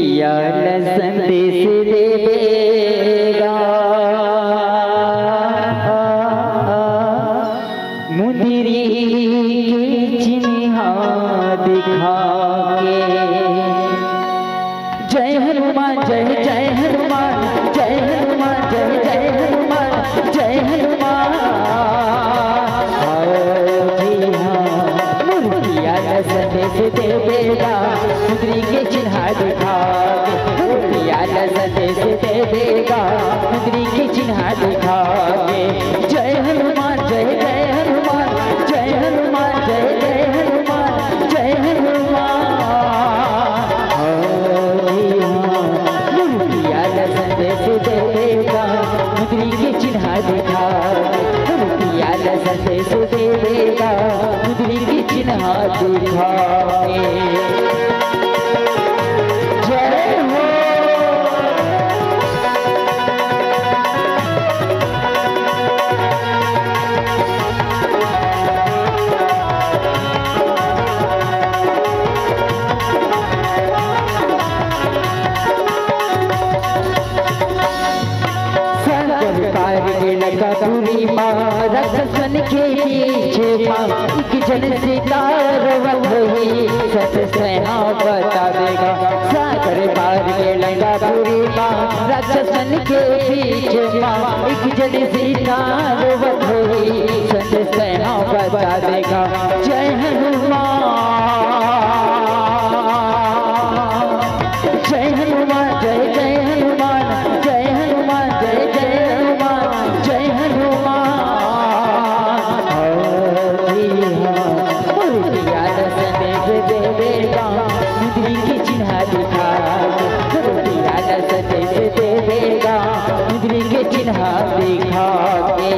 पिया संदेश देगा मुंदरी के चिन्ह दिखा के। जय हनुमान जय जय हनुमान जय हनुमान जय जय हनुमान जय हनुमान। जी हाँ मुर्तिया संदेश देगा मुंदरी के चिन्ह दिखा के। मुर्तिया संदेश देगा मुंदरी के चिन्ह दिखा के। जय हनुमान जय जय हनुमान जय हनुमान जय जय हनुमान जय हनुमान। संदेश देगा मुंदरी के चिन्ह दिखा के। मुर्तिया संदेश देगा मुंदरी के चिन्ह दिखा के। जय हो पूरी राक्षसन के पीछे एक जन सितार वही सत सेना बता देगा। सागर पार के लंगा पूरी राक्षसन के पीछे एक जन सितार वही सत सेना बता देगा। जय हनुमान जय हनुमान जय जय हनुमान जय हनुमान जय जय हनुमान जय हनुमान। संदेश देगा मुंदरी के चिन्ह दिखा के। संदेश देगा मुंदरी के चिन्ह दिखा के।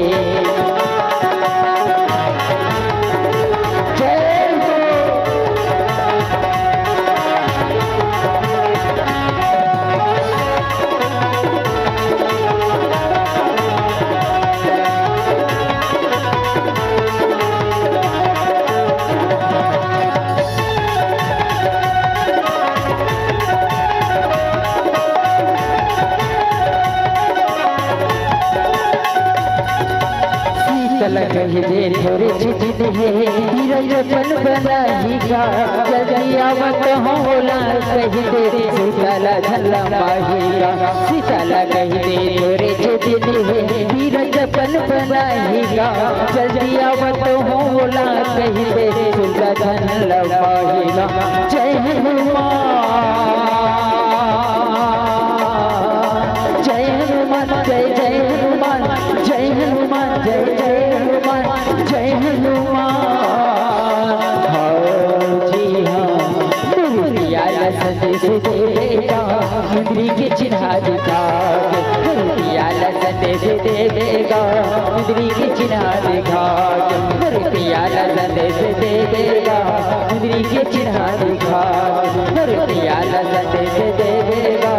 कही दे थोड़े चित है धीरजपन बनाहीगा। जल्दी आवत होला कही दे सीताला झल्ला माहीगा। सीताला कही दे थोड़े चित है धीरजपन बनाहीगा। जल्दी आवत होला कही दे सीताला झल्ला माहीगा। जय हनुमान जय हनुमान जय जय हनुमान जय हनुमान जय जय जय हनुमान। जी हाँ मुर्तिया संदेश देगा मुंदरी के चिन्ह दिखा के। मुर्तिया संदेश देगा मुंदरी के चिन्ह दिखा के। मुर्तिया संदेश देगा मुंदरी के चिन्ह दिखा के। मुर्तिया संदेश देगा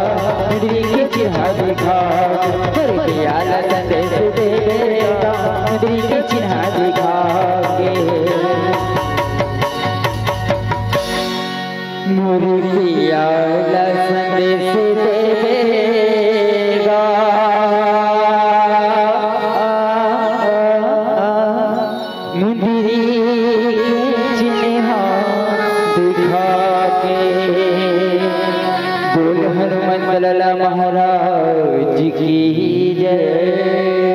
मुंदरी के चिन्ह दिखा के। मुर्तिया संदेश देगा मुंदरी के चिन्ह दिखा के। मुर्तिया संदेश देगा मुंदरी के चिन्ह दिखा के। बोल हनुमान लाला महाराज की जय।